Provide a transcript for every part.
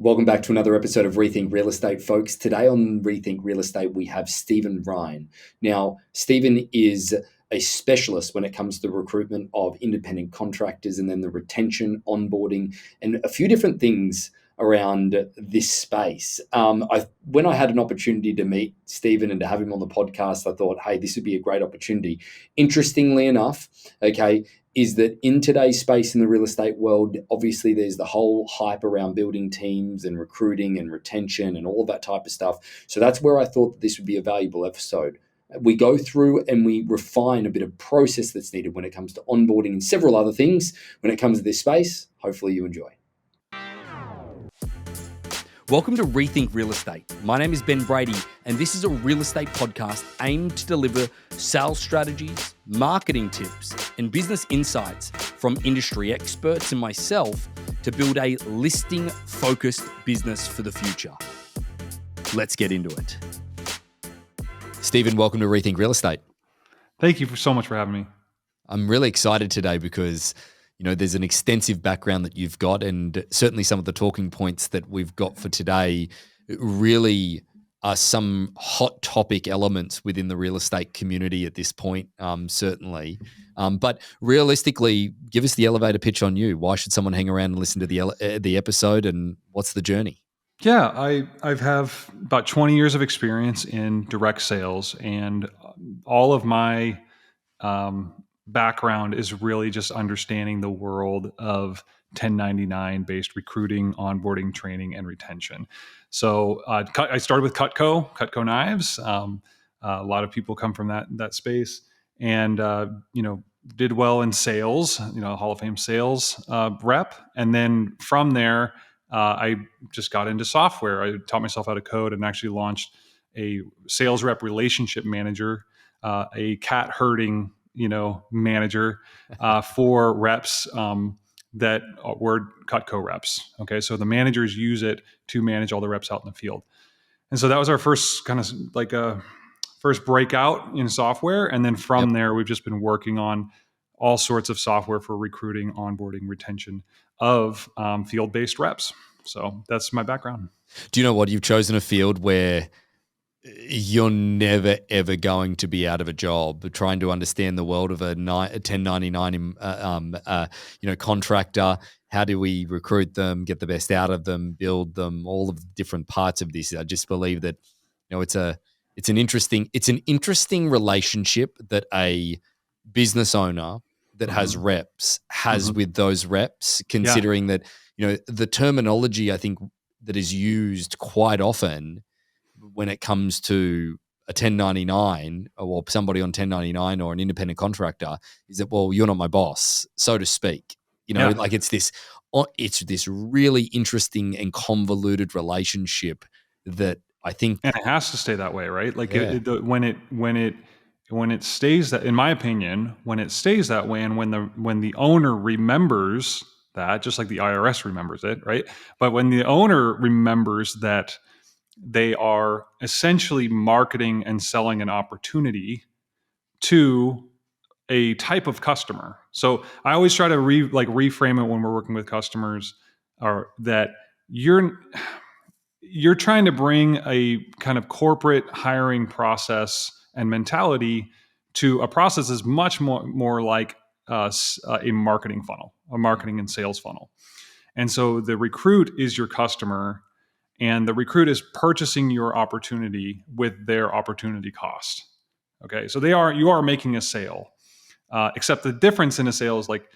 Welcome back to another episode of Rethink Real Estate, folks. Today on Rethink Real Estate, we have Stephen Rhyne. Now, Stephen is a specialist when it comes to the recruitment of independent contractors and then the retention, onboarding, and a few different things around this space. When I had an opportunity to meet Stephen and to have him on the podcast, I thought, hey, this would be a great opportunity. Interestingly enough, is that in today's space in the real estate world, obviously there's the whole hype around building teams and recruiting and retention and all of that type of stuff. So that's where I thought that this would be a valuable episode. We go through and we refine a bit of process that's needed when it comes to onboarding and several other things when it comes to this space. Hopefully you enjoy. Welcome to Rethink Real Estate. My name is Ben Brady, and this is a real estate podcast aimed to deliver sales strategies, marketing tips, and business insights from industry experts and myself to build a listing-focused business for the future. Let's get into it. Stephen, welcome to Rethink Real Estate. Thank you so much for having me. I'm really excited today because there's an extensive background that you've got, and certainly some of the talking points that we've got for today really are some hot topic elements within the real estate community at this point, certainly. But realistically, give us the elevator pitch on you. Why should someone hang around and listen to the episode, and what's the journey? Yeah, I have about 20 years of experience in direct sales, and all of my background is really just understanding the world of 1099 based recruiting, onboarding, training, and retention. So I started with Cutco knives. A lot of people come from that space, and did well in sales. Hall of Fame sales rep, and then from there I just got into software. I taught myself how to code and actually launched a sales rep relationship manager, a cat herding manager for reps that were Cutco reps. Okay, so the managers use it to manage all the reps out in the field. And so that was our first kind of like a first breakout in software. And then from there, we've just been working on all sorts of software for recruiting, onboarding, retention of field-based reps. So that's my background. Do you know what? You've chosen a field where you're never, ever going to be out of a job. Trying to understand the world of a 1099 contractor. How do we recruit them, get the best out of them, build them, all of the different parts of this. I just believe that it's an interesting relationship that a business owner that has reps has with those reps, considering that the terminology I think that is used quite often when it comes to a 1099 or somebody on 1099 or an independent contractor is that, well, you're not my boss, so to speak. Like it's this really interesting and convoluted relationship that I think, and it has to stay that way, right? Like when it stays that, in my opinion, when it stays that way, and when the owner remembers that, just like the IRS remembers it, right? But when the owner remembers that they are essentially marketing and selling an opportunity to a type of customer. So I always try to reframe it when we're working with customers, or that you're trying to bring a kind of corporate hiring process and mentality to a process that's much more like a marketing funnel, a marketing and sales funnel. And so the recruit is your customer, and the recruit is purchasing your opportunity with their opportunity cost. Okay, so you are making a sale, except the difference in a sale is like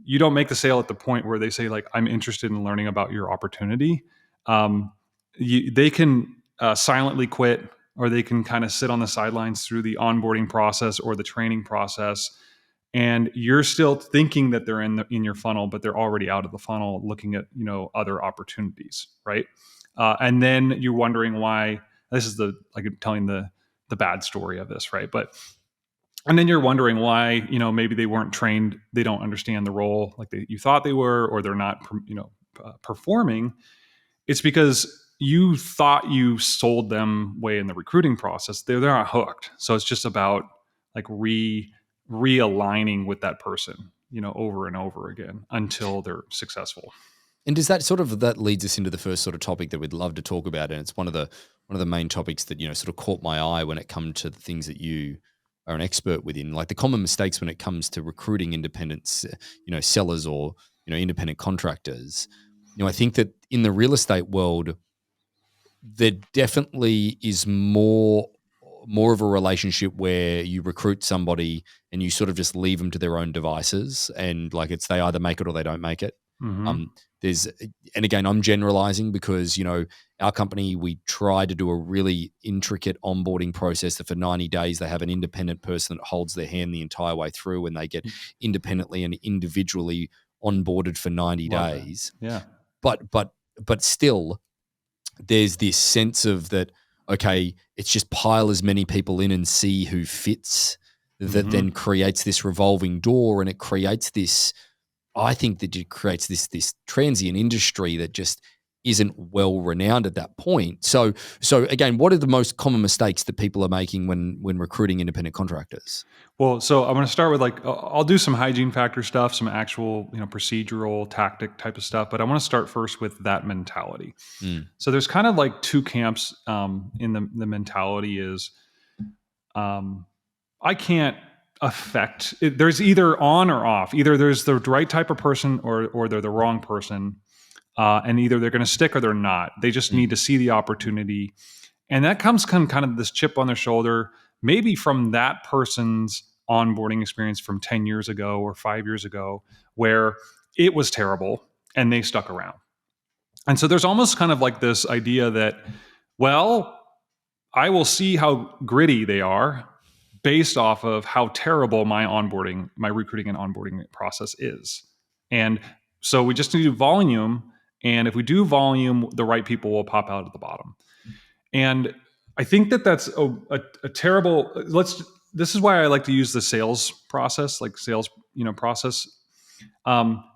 you don't make the sale at the point where they say like, I'm interested in learning about your opportunity. They can silently quit, or they can kind of sit on the sidelines through the onboarding process or the training process, and you're still thinking that they're in your funnel, but they're already out of the funnel looking at other opportunities, right? And then you're wondering why. This is telling the bad story of this, right? And then you're wondering why, maybe they weren't trained, they don't understand the role like you thought they were, or they're not, performing. It's because you thought you sold them way in the recruiting process. They're not hooked. So it's just about like realigning with that person, over and over again until they're successful. And does that leads us into the first sort of topic that we'd love to talk about, and it's one of the main topics that sort of caught my eye when it comes to the things that you are an expert within, like the common mistakes when it comes to recruiting independent, sellers or independent contractors. I think that in the real estate world, there definitely is more of a relationship where you recruit somebody and you sort of just leave them to their own devices, and like they either make it or they don't make it. Mm-hmm. And again, I'm generalizing because our company, we try to do a really intricate onboarding process that for 90 days they have an independent person that holds their hand the entire way through, and they get independently and individually onboarded for 90 Love days. that. Yeah. But still, there's this sense of that, okay, it's just pile as many people in and see who fits, that then creates this revolving door, and it creates this, I think that it creates this transient industry that just isn't well renowned at that point. So again, what are the most common mistakes that people are making when recruiting independent contractors? Well, so I'm going to start with I'll do some hygiene factor stuff, some actual, procedural tactic type of stuff, but I want to start first with that mentality. So there's kind of like two camps in the mentality is I can't affect it. There's either on or off. Either there's the right type of person or they're the wrong person. And either they're going to stick or they're not. They just need to see the opportunity. And that comes kind of this chip on their shoulder, maybe from that person's onboarding experience from 10 years ago or 5 years ago, where it was terrible and they stuck around. And so there's almost kind of like this idea that, well, I will see how gritty they are based off of how terrible my recruiting and onboarding process is. And so we just need to do volume. And if we do volume, the right people will pop out at the bottom. And I think that that's a terrible, this is why I like to use the sales process, process.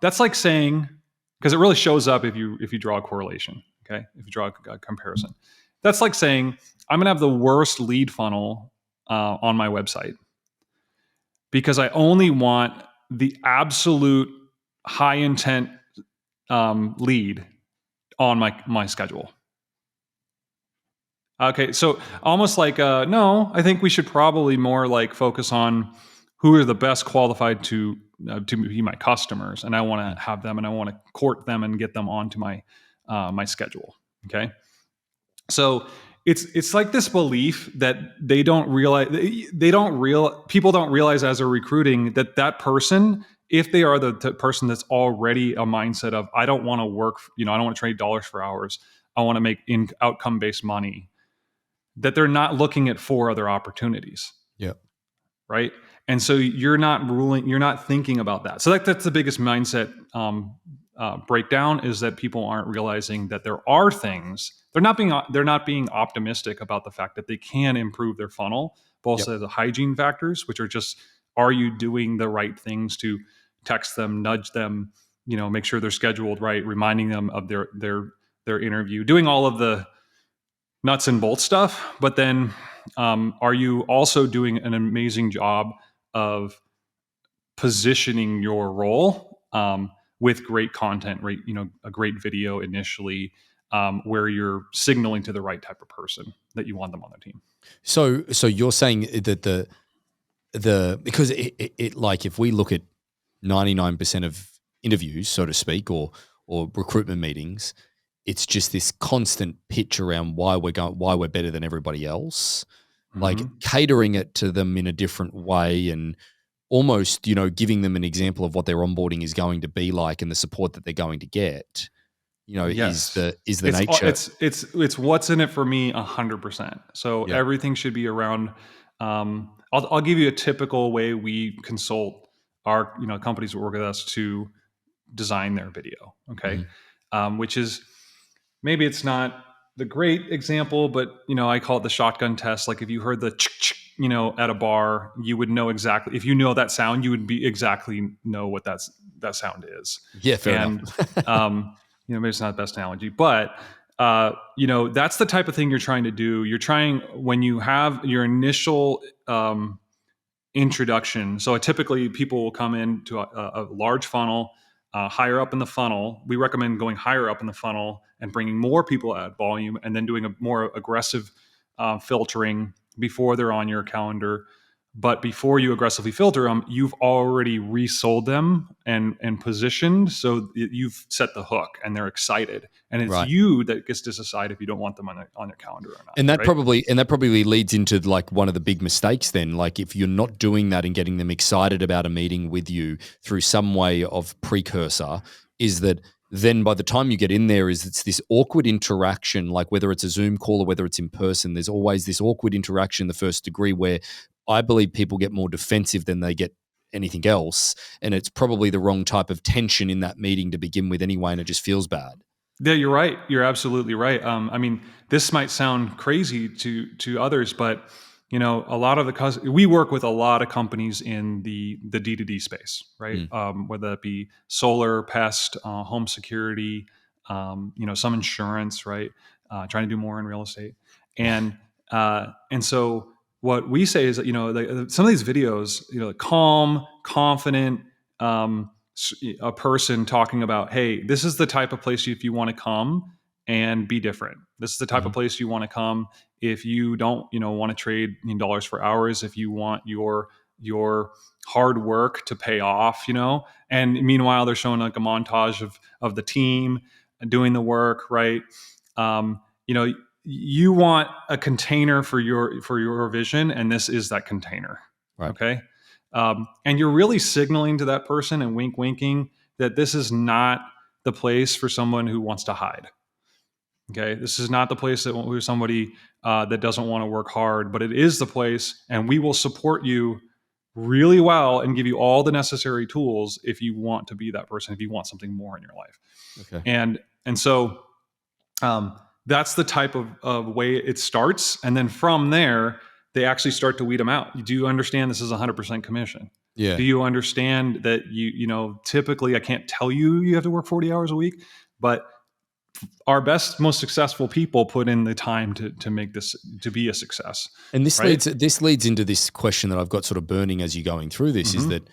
That's like saying, because it really shows up if you draw a correlation, okay? If you draw a comparison. That's like saying, I'm going to have the worst lead funnel on my website because I only want the absolute high intent lead on my schedule. Okay, so almost like no, I think we should probably more like focus on who are the best qualified to be my customers, and I want to have them, and I want to court them and get them onto my my schedule. Okay, so it's like this belief that people don't realize as they're recruiting that person, if they are the person that's already a mindset of I don't want to work, I don't want to trade dollars for hours, I want to make outcome based money, that they're not looking at 4 other opportunities. Yep. Right. And so you're not thinking about that. So that's the biggest mindset breakdown, is that people aren't realizing that there are things, they're not being optimistic about the fact that they can improve their funnel, but also the hygiene factors, which are just, are you doing the right things to text them, nudge them, make sure they're scheduled right, reminding them of their interview, doing all of the nuts and bolts stuff. But then are you also doing an amazing job of positioning your role with great content, right? A great video initially, where you're signaling to the right type of person that you want them on their team. So you're saying that because it like, if we look at 99% of interviews, so to speak, or recruitment meetings, it's just this constant pitch around why we're better than everybody else, like catering it to them in a different way, and almost, giving them an example of what their onboarding is going to be like and the support that they're going to get, Yes. is the nature. It's what's in it for me 100%. So everything should be around, I'll give you a typical way we consult our, companies that work with us to design their video. Okay. Which is, maybe it's not the great example, but I call it the shotgun test. Like if you heard the at a bar, you would know exactly, if you know that sound, you would know what that sound is. Yeah, fair enough. Maybe it's not the best analogy, but that's the type of thing you're trying to do. You're trying, when you have your initial introduction. So typically people will come into a large funnel. higher up in the funnel. We recommend going higher up in the funnel and bringing more people at volume, and then doing a more aggressive filtering before they're on your calendar. But before you aggressively filter them, you've already resold them and positioned, so you've set the hook, and they're excited. And it's you that gets to decide if you don't want them on their calendar or not. And that probably leads into like one of the big mistakes then. Like if you're not doing that and getting them excited about a meeting with you through some way of precursor, is that then by the time you get in there, it's this awkward interaction, like whether it's a Zoom call or whether it's in person, there's always this awkward interaction in the first degree where I believe people get more defensive than they get anything else. And it's probably the wrong type of tension in that meeting to begin with anyway, and it just feels bad. Yeah, you're right. You're absolutely right. I mean, this might sound crazy to others, but a lot of we work with a lot of companies in the D2D space, right? Whether that be solar, pest, home security, some insurance, right? Trying to do more in real estate, and so what we say is that some of these videos, calm, confident. A person talking about, hey, this is the type of place if you want to come and be different. This is the type of place you want to come if you don't, want to trade dollars for hours, if you want your hard work to pay off, and meanwhile they're showing like a montage of the team doing the work, right? You want a container for your vision, and this is that container. Right. Okay. And you're really signaling to that person and winking that this is not the place for someone who wants to hide. Okay, this is not the place that somebody that doesn't want to work hard, but it is the place, and we will support you really well and give you all the necessary tools if you want to be that person, if you want something more in your life. Okay, and so that's the type of way it starts, and then from there, they actually start to weed them out. Do you understand this is 100% commission? Yeah. Do you understand that typically I can't tell you have to work 40 hours a week, but our best, most successful people put in the time to make this to be a success. And this leads into this question that I've got sort of burning as you're going through this, is that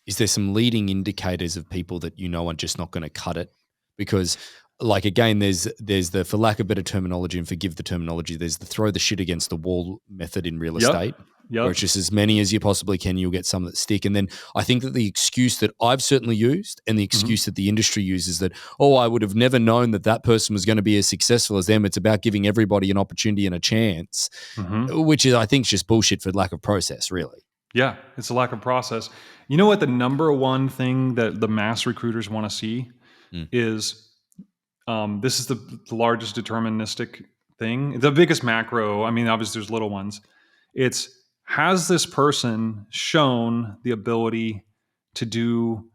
is there some leading indicators of people that are just not going to cut it? Because like, again, there's the, for lack of better terminology, and forgive the terminology, there's the throw the shit against the wall method in real estate. Yep. Where it's just as many as you possibly can, you'll get some that stick. And then I think that the excuse that I've certainly used, and the excuse that the industry uses, that, I would have never known that person was going to be as successful as them. It's about giving everybody an opportunity and a chance, which is, I think, just bullshit for lack of process, really. Yeah, it's a lack of process. You know what the number one thing that the mass recruiters want to see is, this is the largest deterministic thing, the biggest macro. I mean, obviously there's little ones. It's, has this person shown the ability to do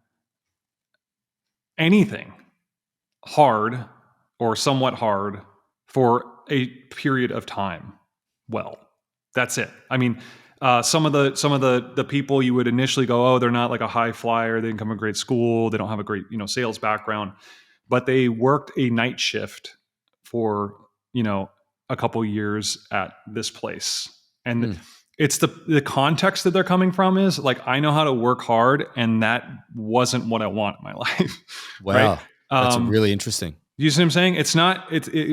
anything hard or somewhat hard for a period of time? Well, that's it. I mean, some of the people you would initially go, they're not like a high flyer, they didn't come from a great school, they don't have a great sales background, but they worked a night shift for a couple years at this place, and it's the context that they're coming from is like, I know how to work hard, and that wasn't what I want in my life. Wow. Right? That's really interesting. You see what I'm saying? It's not,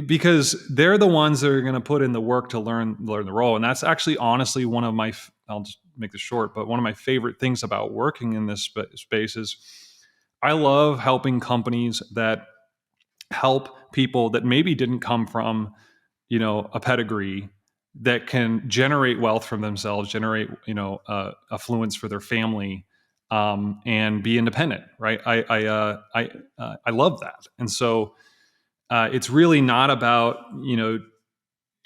because they're the ones that are going to put in the work to learn the role. And that's actually honestly one of my, I'll just make this short, but one of my favorite things about working in this space is I love helping companies that help people that maybe didn't come from, a pedigree, that can generate wealth for themselves, generate, affluence for their family, and be independent. Right. I love that. And so, it's really not about,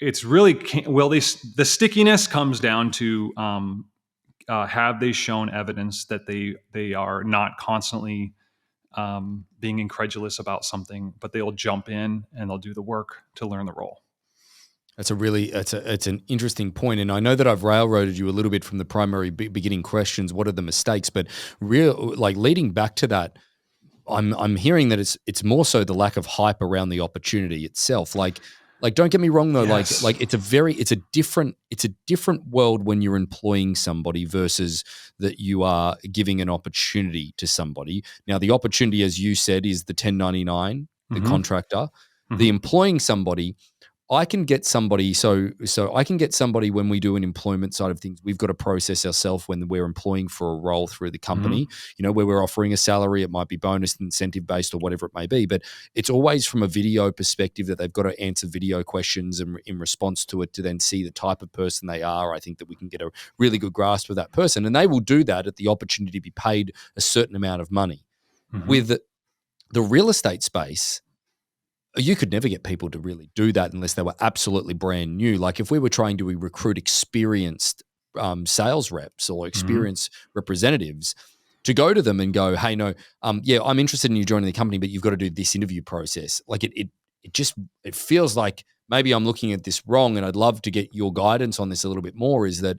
it's really, the stickiness comes down to, have they shown evidence that they are not constantly, being incredulous about something, but they'll jump in and they'll do the work to learn the role. That's it's an interesting point. And I know that I've railroaded you a little bit from the primary beginning questions. What are the mistakes? But leading back to that, I'm hearing that it's more so the lack of hype around the opportunity itself. Like, Like, don't get me wrong though. Yes. Like it's a different world when you're employing somebody versus that you are giving an opportunity to somebody. Now, the opportunity, as you said, is the 1099, the contractor. The employing somebody, I can get somebody. So I can get somebody when we do an employment side of things. We've got to process ourselves when we're employing for a role through the company. Where we're offering a salary, it might be bonus, incentive based, or whatever it may be. But it's always from a video perspective that they've got to answer video questions and in response to it to then see the type of person they are. I think that we can get a really good grasp of that person, and they will do that at the opportunity to be paid a certain amount of money. With the real estate space, you could never get people to really do that unless they were absolutely brand new. Like if we were trying to recruit experienced sales reps or experienced representatives to go to them and go, hey, no, yeah, I'm interested in you joining the company, but you've got to do this interview process. Like it feels like maybe I'm looking at this wrong, and I'd love to get your guidance on this a little bit more. Is that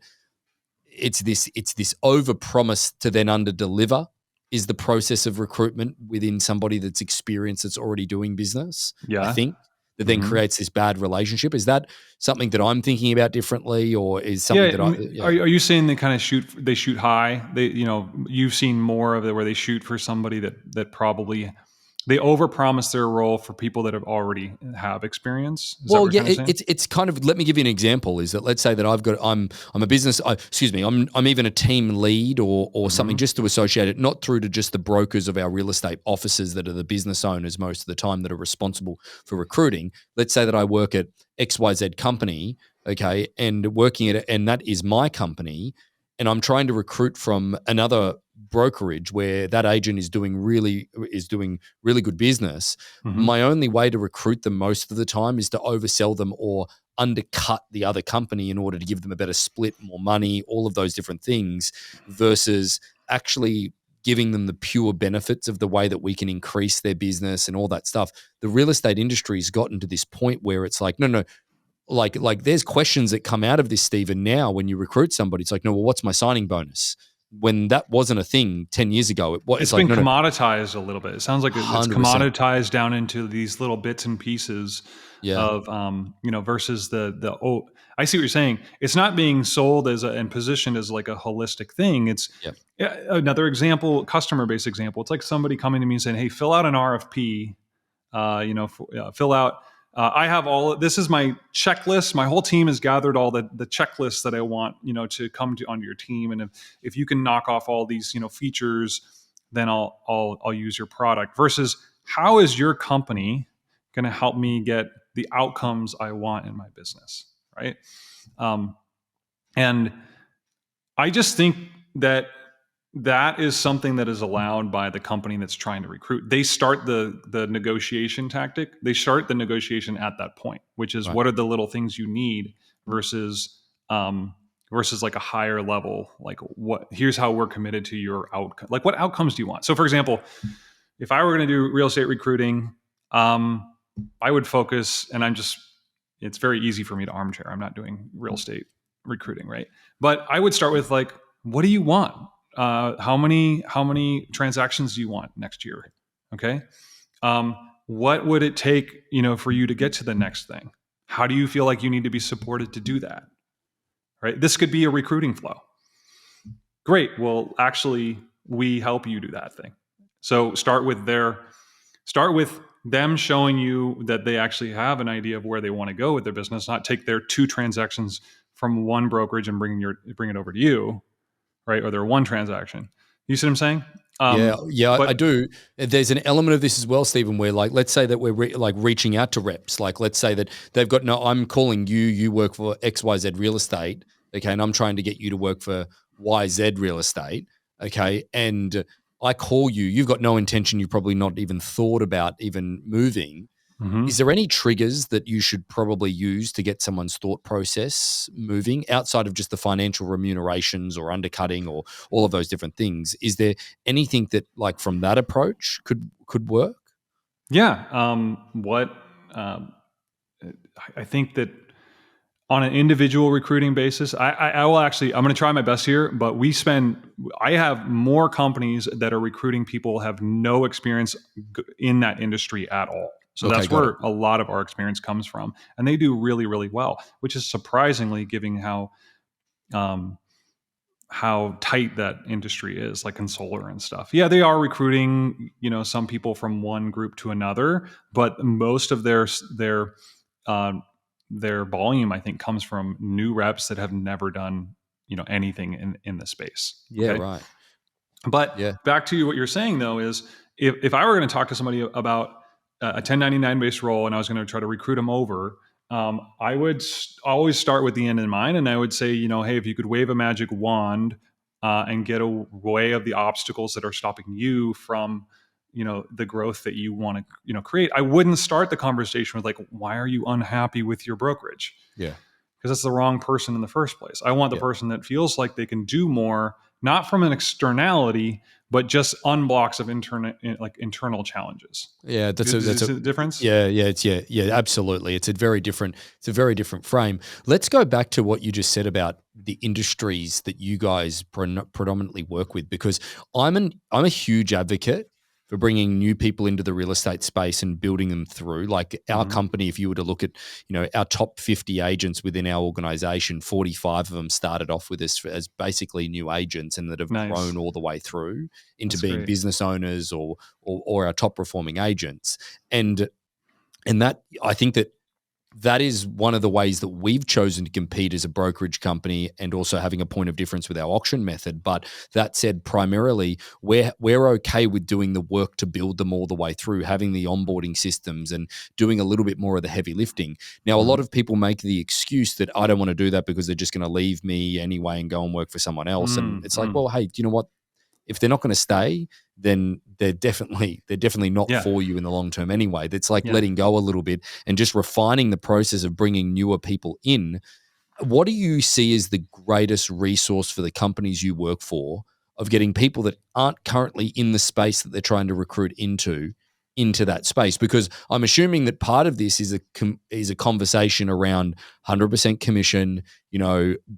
it's this over promise to then under deliver is the process of recruitment within somebody that's experienced, that's already doing business. Yeah. I think that then creates this bad relationship. Is that something that I'm thinking about differently, or is something that are you saying they kind of shoot high? You've seen more of it where they shoot for somebody that probably they overpromise their role for people that already have experience. Well, yeah, it's kind of. Let me give you an example. Is that, let's say that I'm a business. I'm even a team lead or something, just to associate it, not through to just the brokers of our real estate offices that are the business owners most of the time that are responsible for recruiting. Let's say that I work at XYZ company, okay, and working at it, and that is my company, and I'm trying to recruit from another brokerage where that agent is doing really good business. My only way to recruit them most of the time is to oversell them or undercut the other company in order to give them a better split, more money, all of those different things, versus actually giving them the pure benefits of the way that we can increase their business and all that stuff. The real estate industry has gotten to this point where it's like, no, like there's questions that come out of this, Stephen, now when you recruit somebody. It's like, no, well, what's my signing bonus? When that wasn't a thing 10 years ago. It's been commoditized a little bit. It sounds like it's commoditized down into these little bits and pieces of, versus I see what you're saying. It's not being sold and positioned as like a holistic thing. It's another example, customer-based example. It's like somebody coming to me and saying, hey, fill out an RFP, fill out, I have this is my checklist. My whole team has gathered all the checklists that I want, to come onto your team. And if you can knock off all these, features, then I'll use your product. Versus, how is your company going to help me get the outcomes I want in my business, right? And I just think that is something that is allowed by the company that's trying to recruit. They start the negotiation tactic. They start the negotiation at that point, which is what are the little things you need versus like a higher level, like here's how we're committed to your outcome. Like, what outcomes do you want? So for example, if I were going to do real estate recruiting, I would focus, and it's very easy for me to armchair. I'm not doing real estate recruiting, right? But I would start with like, what do you want? How many transactions do you want next year? Okay. What would it take, for you to get to the next thing? How do you feel like you need to be supported to do that? Right. This could be a recruiting flow. Great. Well, actually, we help you do that thing. So start with them showing you that they actually have an idea of where they want to go with their business, not take their 2 transactions from one brokerage and bring it over to you. Right? Or their one transaction. You see what I'm saying? I do. There's an element of this as well, Stephen, where like, let's say that we're reaching out to reps. Like, let's say that they've got I'm calling you work for XYZ real estate. Okay. And I'm trying to get you to work for YZ real estate. Okay. And I call you, you've got no intention. You've probably not even thought about even moving. Is there any triggers that you should probably use to get someone's thought process moving outside of just the financial remunerations or undercutting or all of those different things? Is there anything that, like, from that approach could work? Yeah. I think that on an individual recruiting basis, I will actually, I'm going to try my best here, but I have more companies that are recruiting people who have no experience in that industry at all. So Okay, that's got it. where a lot of our experience comes from, and they do really, really well, which is surprisingly, given how tight that industry is, like in solar and stuff. Yeah, they are recruiting, some people from one group to another, but most of uh, their volume, I think, comes from new reps that have never done, anything in the space. Yeah, Okay. right. But Yeah. back to what you're saying, though, is if I were going to talk to somebody about a 1099 based role and I was going to try to recruit them over, I would always start with the end in mind. And I would say, hey, if you could wave a magic wand and get away of the obstacles that are stopping you from, the growth that you want to, create, I wouldn't start the conversation with like, why are you unhappy with your brokerage? Yeah. Because that's the wrong person in the first place. I want the Yeah. person that feels like they can do more, not from an externality, but just unblocks of internal challenges. Yeah, that's a difference. Yeah, absolutely. It's a very different frame. Let's go back to what you just said about the industries that you guys predominantly work with, because I'm a huge advocate for bringing new people into the real estate space and building them through. Like our company, if you were to look at, our top 50 agents within our organization, 45 of them started off with us as basically new agents and that have grown all the way through into That's being great. business owners or our top performing agents. And that, I think that is one of the ways that we've chosen to compete as a brokerage company, and also having a point of difference with our auction method. But that said, primarily we're okay with doing the work to build them all the way through, having the onboarding systems and doing a little bit more of the heavy lifting. Now, a lot of people make the excuse that I don't want to do that because they're just going to leave me anyway and go and work for someone else. And it's like, well, hey, do you know what? If they're not going to stay, then they're definitely not for you in the long term anyway. That's like letting go a little bit and just refining the process of bringing newer people in. What do you see as the greatest resource for the companies you work for of getting people that aren't currently in the space that they're trying to recruit into that space? Because I'm assuming that part of this is a conversation around 100% commission,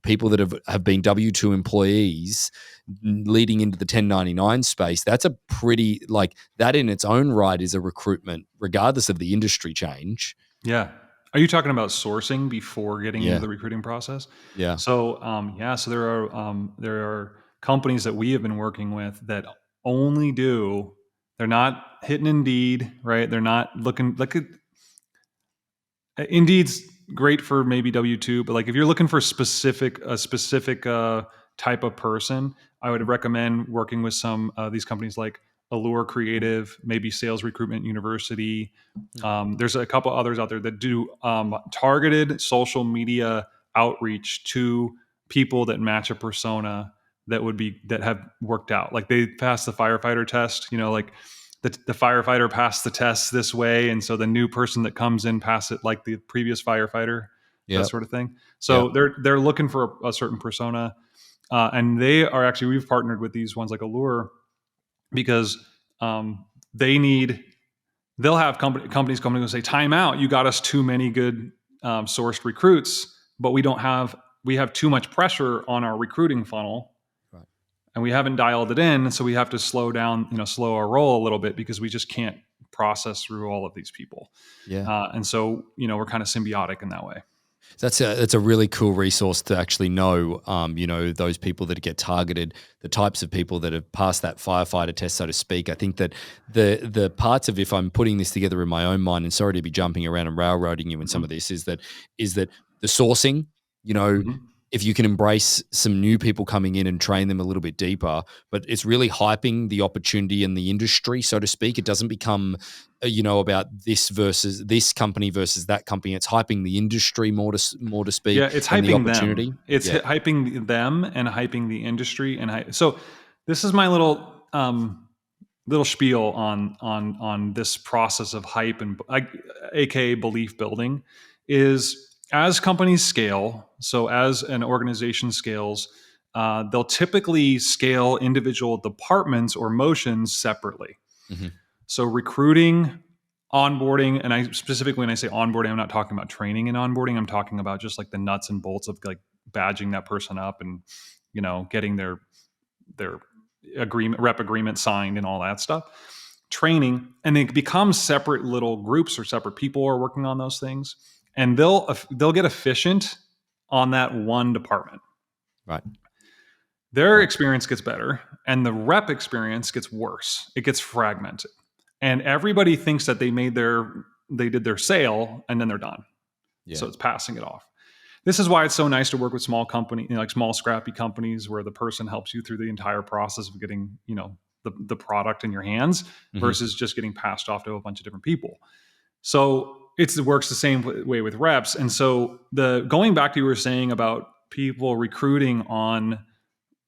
people that have been W-2 employees leading into the 1099 space. That's a pretty, like, that in its own right is a recruitment, regardless of the industry change. Yeah. Are you talking about sourcing before getting into Yeah. the recruiting process? Yeah. So, so there are companies that we have been working with that only do, they're not hitting Indeed, right? They're not looking like Indeed's great for maybe W-2, but like if you're looking for a specific type of person, I would recommend working with some these companies like Allure Creative, maybe Sales Recruitment University. There's a couple others out there that do targeted social media outreach to people that match a persona that have worked out. Like they passed the firefighter test, like the firefighter passed the test this way, and so the new person that comes in pass it like the previous firefighter, that sort of thing. So they're looking for a certain persona, and they are actually, we've partnered with these ones like Allure because they'll have companies coming and say, time out, you got us too many good sourced recruits, but we have too much pressure on our recruiting funnel. Right. And we haven't dialed it in, so we have to slow our roll a little bit because we just can't process through all of these people. Yeah. And so, we're kind of symbiotic in that way. That's a really cool resource to actually know, those people that get targeted, the types of people that have passed that firefighter test, so to speak. I think that the parts of, if I'm putting this together in my own mind, and sorry to be jumping around and railroading you in some of this, is that the sourcing, if you can embrace some new people coming in and train them a little bit deeper, but it's really hyping the opportunity in the industry, so to speak. It doesn't become, about this versus this company versus that company. It's hyping the industry more to speak. Yeah, it's hyping the opportunity. Them. It's hyping them and hyping the industry. So this is my little spiel on this process of hype and aka belief building is, as companies scale, so as an organization scales, they'll typically scale individual departments or motions separately. Mm-hmm. So recruiting, onboarding, and I specifically, when I say onboarding, I'm not talking about training and onboarding. I'm talking about just like the nuts and bolts of like badging that person up and, getting their rep agreement signed and all that stuff. training, and they become separate little groups or separate people are working on those things, and they'll get efficient on that one department. Right. Their experience gets better, and the rep experience gets worse. It gets fragmented, and everybody thinks that they did their sale, and then they're done. Yeah. So it's passing it off. This is why it's so nice to work with small company, like small scrappy companies, where the person helps you through the entire process of getting, the product in your hands versus just getting passed off to a bunch of different people. So it works the same way with reps. And so going back to what you were saying about people recruiting on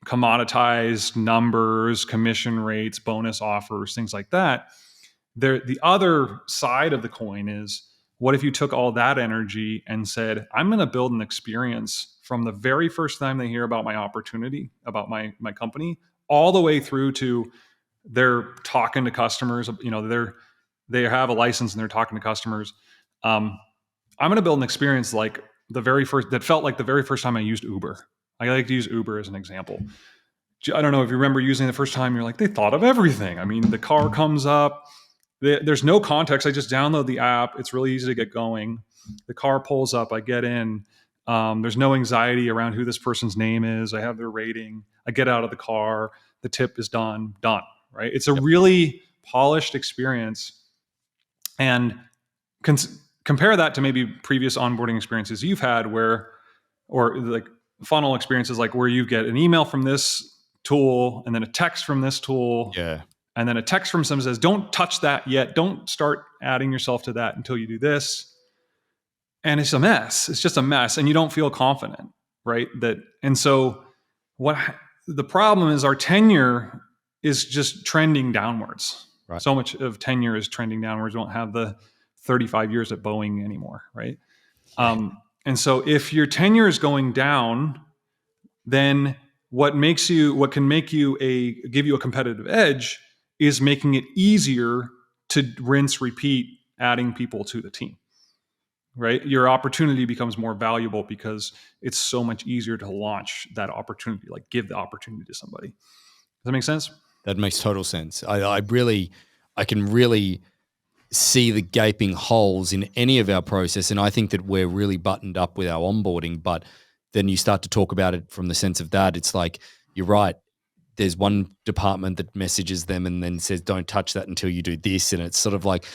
commoditized numbers, commission rates, bonus offers, things like that. The other side of the coin is, what if you took all that energy and said, I'm going to build an experience from the very first time they hear about my opportunity, about my company, all the way through to they're talking to customers, they have a license and they're talking to customers. I'm going to build an experience like that felt like the very first time I used Uber. I like to use Uber as an example. I don't know if you remember using it the first time, you're like, they thought of everything. I mean, the car comes up, there's no context. I just download the app. It's really easy to get going. The car pulls up, I get in. There's no anxiety around who this person's name is. I have their rating. I get out of the car. The tip is done, right? It's a really polished experience. And compare that to maybe previous onboarding experiences you've had or like funnel experiences, like where you get an email from this tool and then a text from this tool. Yeah. And then a text from someone says, don't touch that yet. Don't start adding yourself to that until you do this. And it's a mess. It's just a mess. And you don't feel confident, right? And so the problem is, our tenure is just trending downwards. Right. So much of tenure is trending downwards. We don't have the 35 years at Boeing anymore, right? And so if your tenure is going down, then what can give you a competitive edge is making it easier to rinse, repeat, adding people to the team, right? Your opportunity becomes more valuable because it's so much easier to launch that opportunity, like give the opportunity to somebody. Does that make sense? That makes total sense. I can really see the gaping holes in any of our process. And I think that we're really buttoned up with our onboarding, but then you start to talk about it from the sense of that. It's like, you're right. There's one department that messages them and then says, don't touch that until you do this. And it's sort of like,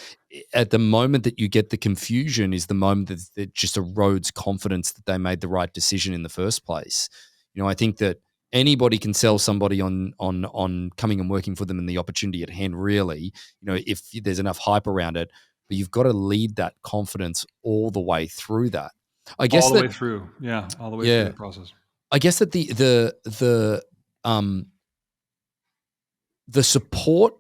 at the moment that you get the confusion is the moment that it just erodes confidence that they made the right decision in the first place. I think that anybody can sell somebody on coming and working for them and the opportunity at hand, really, if there's enough hype around it, but you've got to lead that confidence all the way through that. I guess all the way through. Yeah. All the way through the process. I guess that the support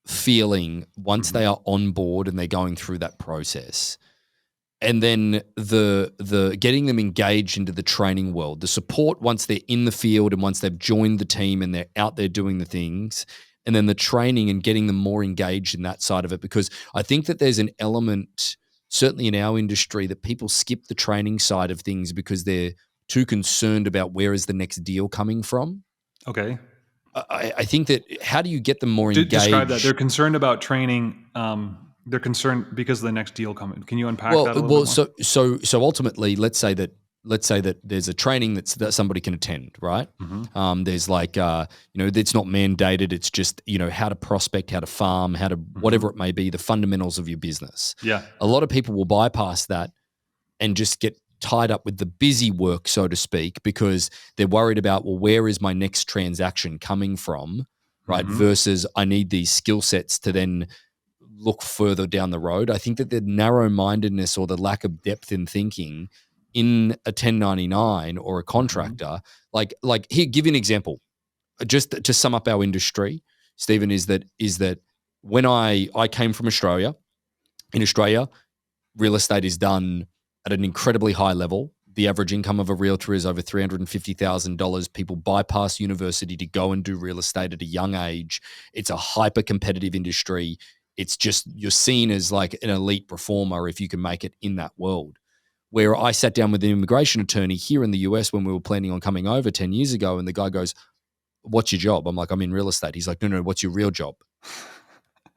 feeling once they are on board and they're going through that process, and then the getting them engaged into the training world, the support once they're in the field and once they've joined the team and they're out there doing the things, and then the training and getting them more engaged in that side of it. Because I think that there's an element, certainly in our industry, that people skip the training side of things because they're too concerned about where is the next deal coming from. Okay. I think that, how do you get them more engaged? Describe that. They're concerned about training. They're concerned because of the next deal coming. Can you unpack that a little bit more? So ultimately, let's say that there's a training that somebody can attend, right? Mm-hmm. There's like, it's not mandated. It's just, how to prospect, how to farm, how to, whatever it may be, the fundamentals of your business. Yeah. A lot of people will bypass that and just get tied up with the busy work, so to speak, because they're worried about, well, where is my next transaction coming from, right? Mm-hmm. Versus I need these skill sets to then look further down the road. I think that the narrow-mindedness or the lack of depth in thinking in a 1099 or a contractor, like here, give you an example, just to sum up our industry, Stephen, is that when I came from Australia, in Australia, real estate is done at an incredibly high level. The average income of a realtor is over $350,000. People bypass university to go and do real estate at a young age. It's a hyper-competitive industry. It's just, you're seen as like an elite performer if you can make it in that world. Where I sat down with an immigration attorney here in the US when we were planning on coming over 10 years ago, and the guy goes, what's your job? I'm like, I'm in real estate. He's like, no, what's your real job?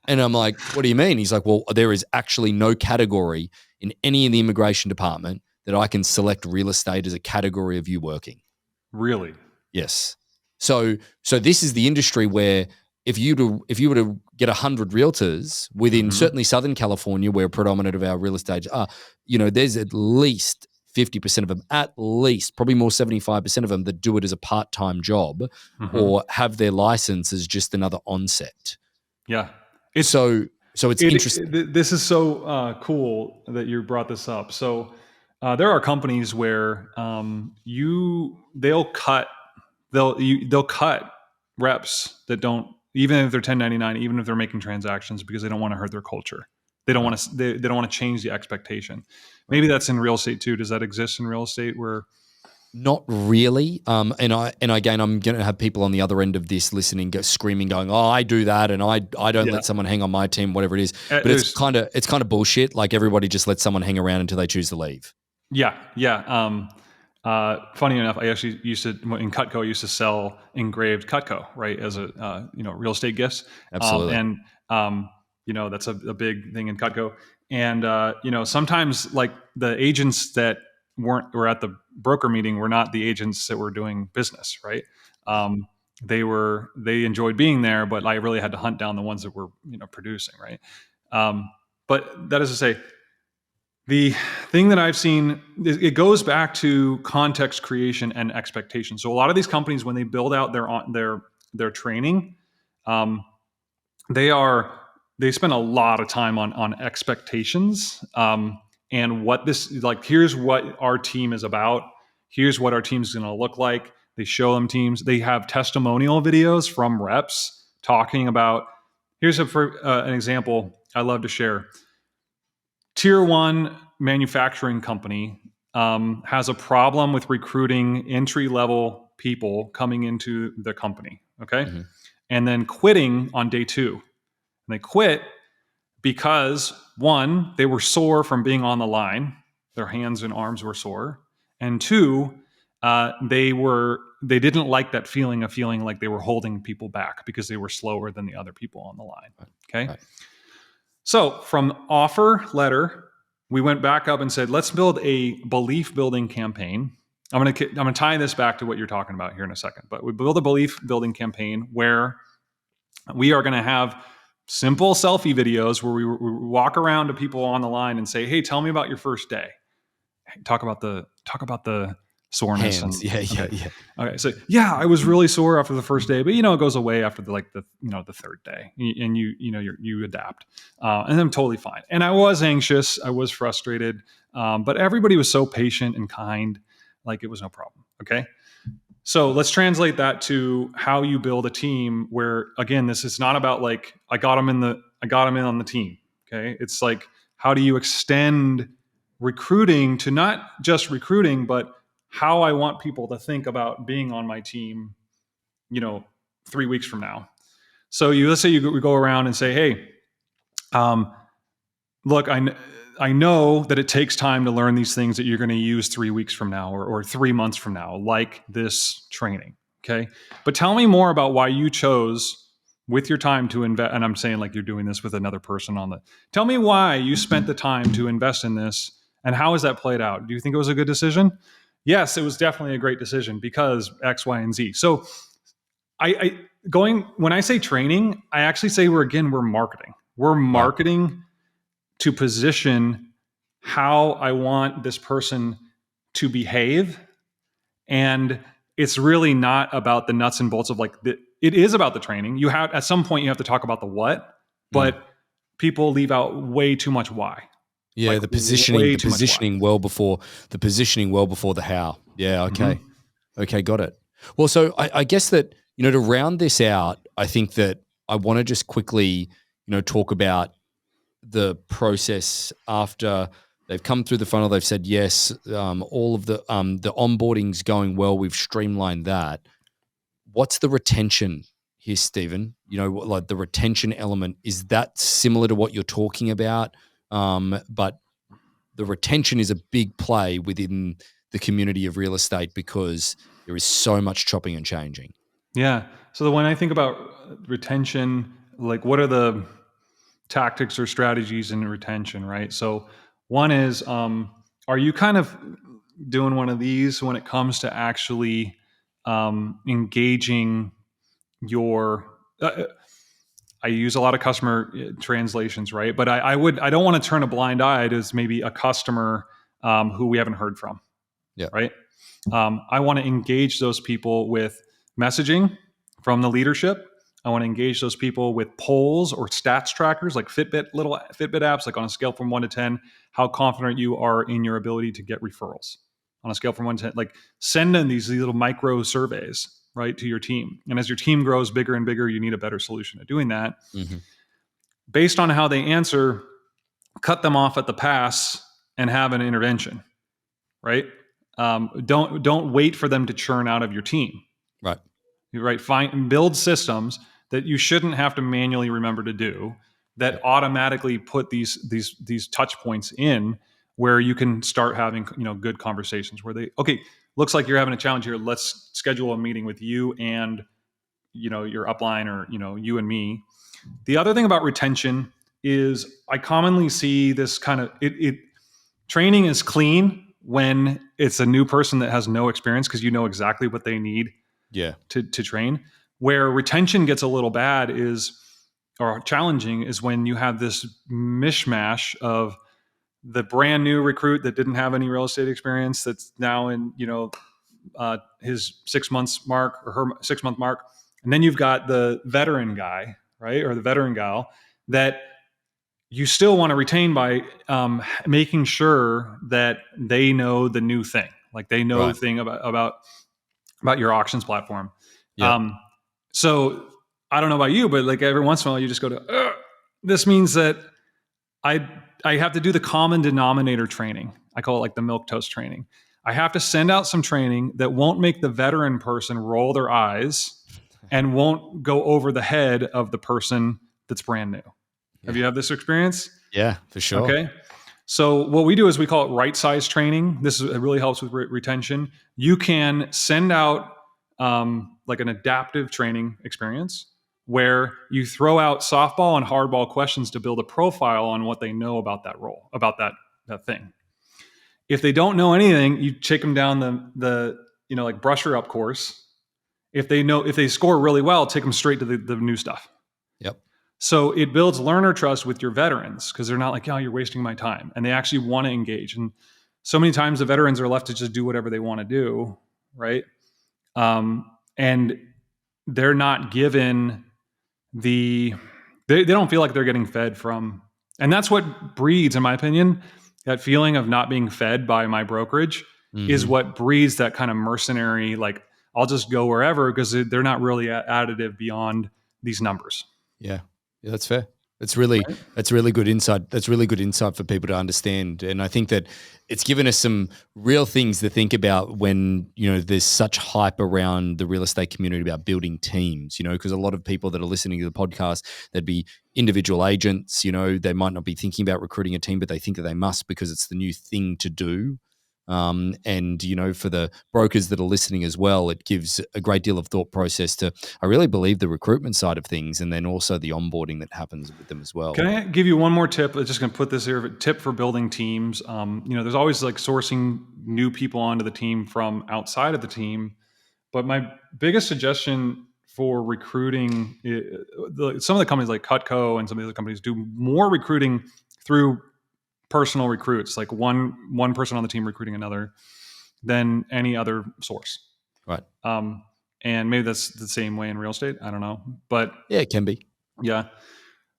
And I'm like, what do you mean? He's like, well, there is actually no category in any of the immigration department that I can select real estate as a category of you working. Really? Yes. So this is the industry where if you were to get 100 realtors within certainly Southern California, where predominant of our real estate are, there's at least 50% of them, at least probably more 75% of them that do it as a part-time job or have their license as just another onset. Yeah. So it's interesting. This is so cool that you brought this up. So there are companies where they'll cut reps that don't, even if they're 1099, even if they're making transactions, because they don't want to hurt their culture. They don't want to. They don't want to change the expectation. Maybe that's in real estate too. Does that exist in real estate where? Not really. And again, I'm going to have people on the other end of this listening, screaming, going, "Oh, I do that, and I don't let someone hang on my team, whatever it is." But it's kind of bullshit. Like everybody just lets someone hang around until they choose to leave. Yeah. Funny enough, I actually used to in Cutco. I used to sell engraved Cutco, right, as a real estate gifts. Absolutely. That's a big thing in Cutco. And sometimes like the agents that were at the broker meeting were not the agents that were doing business, right? They enjoyed being there, but I really had to hunt down the ones that were producing, right? But that is to say, the thing that I've seen, it goes back to context creation and expectation. So a lot of these companies, when they build out their training, they spend a lot of time on expectations. And what this, like, here's what our team is about. Here's what our team's going to look like. They show them teams. They have testimonial videos from reps talking about, here's an example I love to share. Tier 1 manufacturing company has a problem with recruiting entry-level people coming into the company, okay? And then quitting on day 2. And they quit because, one, they were sore from being on the line. Their hands and arms were sore. And 2, they didn't like that feeling of feeling like they were holding people back because they were slower than the other people on the line. Okay. Right. So from offer letter, we went back up and said, let's build a belief building campaign. I'm going to tie this back to what you're talking about here in a second, but we build a belief building campaign where we are going to have simple selfie videos where we walk around to people on the line and say, hey, tell me about your first day. Talk about the soreness. Hands. Yeah. Okay. So I was really sore after the first day, but it goes away after the third day, and you adapt, and I'm totally fine. And I was anxious, I was frustrated, but everybody was so patient and kind, like it was no problem. Okay. So let's translate that to how you build a team where, again, this is not about like, I got them in on the team. Okay. It's like, how do you extend recruiting to not just recruiting, but how I want people to think about being on my team, 3 weeks from now. So let's say we go around and say, hey, look, I know that it takes time to learn these things that you're going to use 3 weeks from now or 3 months from now, like this training. Okay. But tell me more about why you chose with your time to invest. And I'm saying like you're doing this with another person tell me why you spent the time to invest in this and how has that played out? Do you think it was a good decision? Yes, it was definitely a great decision because X, Y, and Z. So when I say training, I actually say we're marketing. We're marketing to position how I want this person to behave. And it's really not about the nuts and bolts of it is about the training. At some point you have to talk about the what, but people leave out way too much why. Yeah, the positioning well before the how. Yeah, okay. Okay, got it. Well, so I guess that, to round this out, I think that I want to just quickly, talk about the process after they've come through the funnel, they've said yes, all of the onboarding's going well, we've streamlined that. What's the retention here, Stephen? Like the retention element, is that similar to what you're talking about? But the retention is a big play within the community of real estate because there is so much chopping and changing. Yeah. So when I think about retention, like what are the tactics or strategies in retention, right? So one is, are you kind of doing one of these when it comes to actually engaging your I use a lot of customer translations, right? But I don't want to turn a blind eye to maybe a customer who we haven't heard from, Yeah. right? I want to engage those people with messaging from the leadership. I want to engage those people with polls or stats trackers like little Fitbit apps, like on a scale from 1 to 10, how confident you are in your ability to get referrals. On a scale from 1 to 10, like send in these little micro surveys, right, to your team. And as your team grows bigger and bigger, you need a better solution at doing that. Mm-hmm. Based on how they answer, cut them off at the pass and have an intervention, right? Don't wait for them to churn out of your team. Right. Build systems that you shouldn't have to manually remember to do that automatically put these touch points in where you can start having good conversations where looks like you're having a challenge here. Let's schedule a meeting with you and your upline or you and me. The other thing about retention is I commonly see this kind of training is clean when it's a new person that has no experience because you know exactly what they need to train. Where retention gets a little bad or challenging is when you have this mishmash of the brand new recruit that didn't have any real estate experience that's now in his 6 months mark or her 6 month mark, and then you've got the veteran guy, right, or the veteran gal that you still want to retain by making sure that they know the new thing, like they know the thing about your auctions platform. So I don't know about you, but like every once in a while you just go to, this means that I have to do the common denominator training. I call it like the milquetoast training. I have to send out some training that won't make the veteran person roll their eyes and won't go over the head of the person that's brand new. Have you had this experience? Yeah, for sure. Okay. So what we do is we call it right size training. It really helps with retention. You can send out like an adaptive training experience where you throw out softball and hardball questions to build a profile on what they know about that role, about that thing. If they don't know anything, you take them down the like brusher up course. If they score really well, take them straight to the new stuff. Yep. So it builds learner trust with your veterans because they're not like, oh, you're wasting my time. And they actually want to engage. And so many times the veterans are left to just do whatever they want to do, right? And they're not given they don't feel like they're getting fed from, and that's what breeds, in my opinion, that feeling of not being fed by my brokerage is what breeds that kind of mercenary, like I'll just go wherever because they're not really additive beyond these numbers. Yeah, that's fair. That's really good insight. That's really good insight for people to understand. And I think that it's given us some real things to think about when, there's such hype around the real estate community about building teams, because a lot of people that are listening to the podcast, they'd be individual agents, they might not be thinking about recruiting a team, but they think that they must because it's the new thing to do. And, for the brokers that are listening as well, it gives a great deal of thought process to, I really believe, the recruitment side of things and then also the onboarding that happens with them as well. Can I give you one more tip? I'm just going to put this here, tip for building teams. There's always like sourcing new people onto the team from outside of the team. But my biggest suggestion for recruiting, some of the companies like Cutco and some of the other companies do more recruiting through personal recruits, like one person on the team recruiting another, than any other source. Right. And maybe that's the same way in real estate. I don't know, but yeah, it can be. Yeah.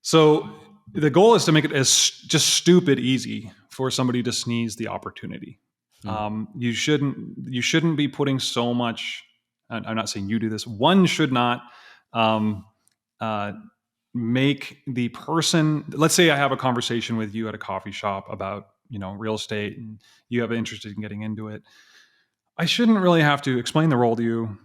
So the goal is to make it as just stupid easy for somebody to sneeze the opportunity. You shouldn't be putting so much. I'm not saying you do this. One should not make the person, let's say I have a conversation with you at a coffee shop about, real estate and you have an interest in getting into it. I shouldn't really have to explain the role to you.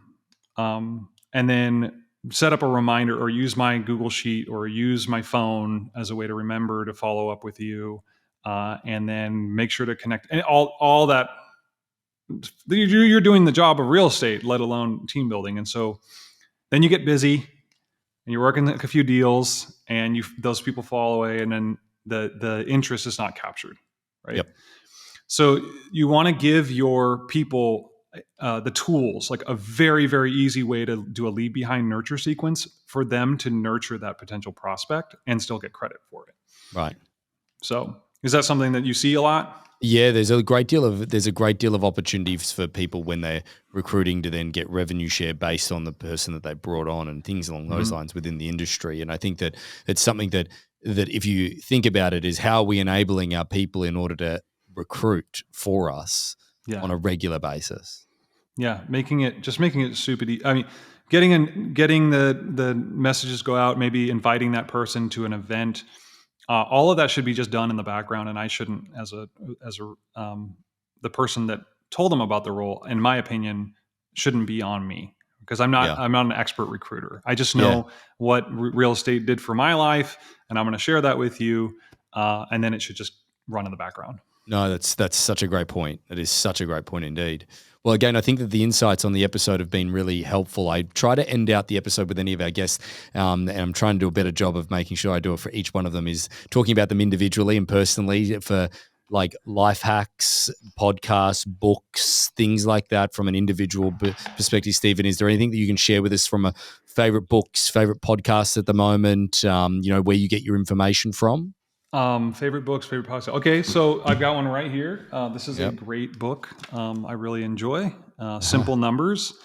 And then set up a reminder or use my Google Sheet or use my phone as a way to remember to follow up with you. And then make sure to connect and all that. You're doing the job of real estate, let alone team building. And so then you get busy. and you're working a few deals, and those people fall away, and then the interest is not captured, right? Yep. So you want to give your people the tools, like a very, very easy way to do a leave behind nurture sequence for them to nurture that potential prospect and still get credit for it. Right. So is that something that you see a lot? Yeah, there's a great deal of opportunities for people when they're recruiting to then get revenue share based on the person that they brought on and things along those lines within the industry. And I think that it's something that if you think about it, is how are we enabling our people in order to recruit for us on a regular basis. Yeah, making it super easy. I mean, getting the messages go out, maybe inviting that person to an event. All of that should be just done in the background, and I shouldn't, as the person that told them about the role, in my opinion, shouldn't be on me, because I'm not an expert recruiter. I just know what real estate did for my life, and I'm going to share that with you, and then it should just run in the background. No, that's such a great point. It is such a great point indeed. Well, again, I think that the insights on the episode have been really helpful. I try to end out the episode with any of our guests, and I'm trying to do a better job of making sure I do it for each one of them, is talking about them individually and personally for like life hacks, podcasts, books, things like that from an individual perspective. Stephen, is there anything that you can share with us from a favorite books, favorite podcasts at the moment, where you get your information from? Favorite books, favorite podcasts. Okay, so I've got one right here. This is a great book. I really enjoy. Simple Numbers.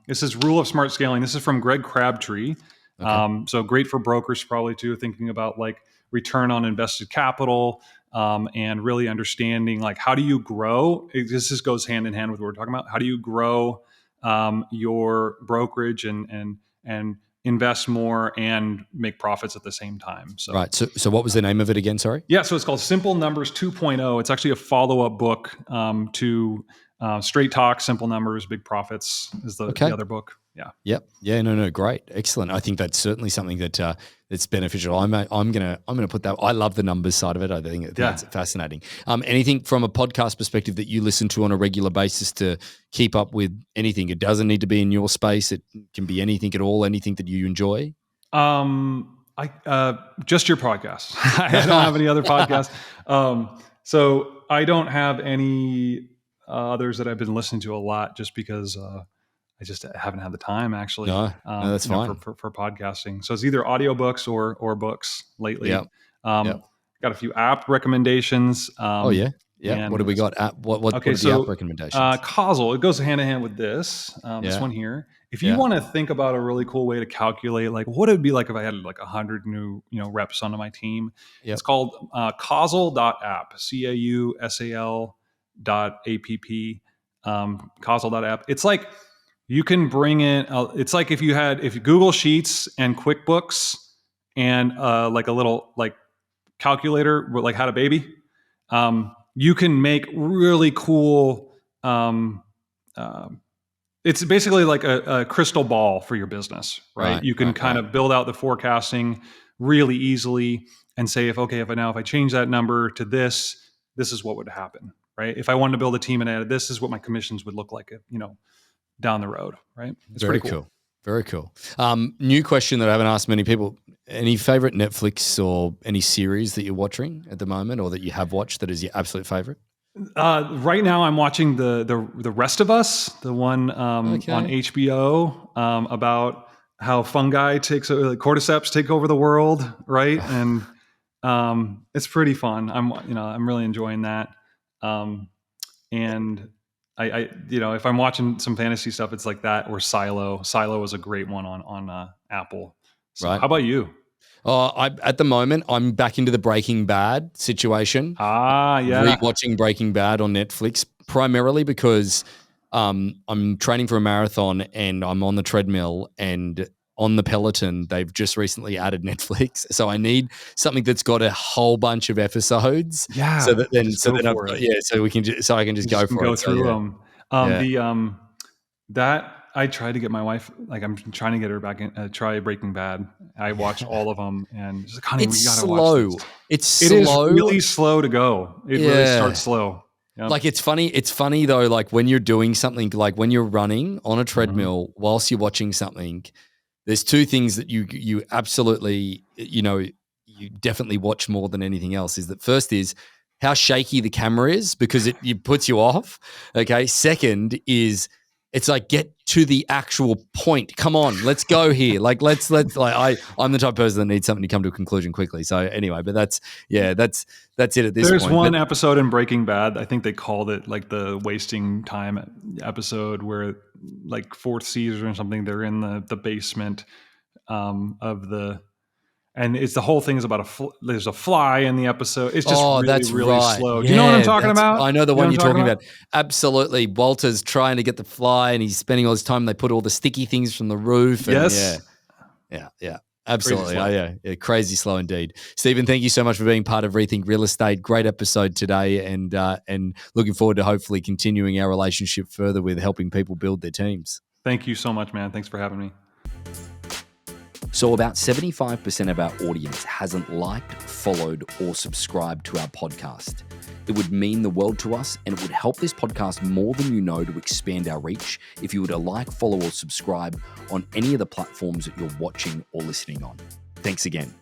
This is Rule of Smart Scaling. This is from Greg Crabtree. So great for brokers probably too, thinking about like return on invested capital, and really understanding like how do you grow. This goes hand in hand with what we're talking about. How do you grow your brokerage and invest more and make profits at the same time. So right. So what was the name of it again? Sorry. Yeah. So it's called Simple Numbers 2.0. It's actually a follow-up book to Straight Talk, Simple Numbers, Big Profits is the other book. Yeah. Yep. Yeah. No. Great. Excellent. I think that's certainly something that that's beneficial. I'm gonna put that. I love the numbers side of it. I think it's fascinating. Anything from a podcast perspective that you listen to on a regular basis to keep up with anything? It doesn't need to be in your space. It can be anything at all. Anything that you enjoy. Just your podcast. I don't have any other podcasts. So I don't have any others that I've been listening to a lot, just because I just haven't had the time actually. No, that's fine. For podcasting. So it's either audiobooks or books lately. Got a few app recommendations. Oh yeah. Yeah. What do we got? What are the app recommendations? Causal. It goes hand in hand with this. This one here. If you want to think about a really cool way to calculate, like what it would be like if I had like 100 new, reps onto my team, it's called causal.app. CAUSAL.app. Causal.app. It's like you can bring in. It's like if you Google Sheets and QuickBooks and like a little like calculator, like How to Baby. You can make really cool. It's basically like a crystal ball for your business, right? You can kind of build out the forecasting really easily and say, if I change that number to this is what would happen, right? If I wanted to build a team and add this is what my commissions would look like, down the road, right? It's very pretty cool. Very cool. New question that I haven't asked many people. Any favorite Netflix or any series that you're watching at the moment or that you have watched that is your absolute favorite? Right now I'm watching the Rest of Us, the one on HBO about how fungi cordyceps take over the world, right? And it's pretty fun. I'm really enjoying that. And I if I'm watching some fantasy stuff, it's like that or Silo. Silo is a great one on Apple. So right. How about you? At the moment, I'm back into the Breaking Bad situation. Rewatching Breaking Bad on Netflix, primarily because I'm training for a marathon and I'm on the treadmill, and on the Peloton, they've just recently added Netflix. So I need something that's got a whole bunch of episodes. Yeah. So I can just go through them. That I tried to get my wife, like I'm trying to get her back in, try Breaking Bad. I watched all of them and she's like, honey, we gotta watch this. It is really slow to go. It really starts slow. Yep. Like it's funny though, like when you're doing something, like when you're running on a treadmill whilst you're watching something, there's two things that you absolutely, you definitely watch more than anything else. Is that first is how shaky the camera is, because it puts you off. Okay. Second is it's like, get to the actual point. Come on, let's go here. Like, let's I'm the type of person that needs something to come to a conclusion quickly. So anyway, but that's it at this point. There's one episode in Breaking Bad, I think they called it like the wasting time episode, where like fourth season or something, they're in the basement of the, and it's the whole thing is about there's a fly in the episode. It's just really slow. Yeah, do you know what I'm talking about? I know the one you're talking about. Absolutely. Walter's trying to get the fly and he's spending all his time. They put all the sticky things from the roof. Yes. Yeah. Absolutely. Crazy slow indeed. Stephen, thank you so much for being part of Rethink Real Estate. Great episode today, and looking forward to hopefully continuing our relationship further with helping people build their teams. Thank you so much, man. Thanks for having me. So about 75% of our audience hasn't liked, followed, or subscribed to our podcast. It would mean the world to us, and it would help this podcast more than you know to expand our reach if you were to like, follow, or subscribe on any of the platforms that you're watching or listening on. Thanks again.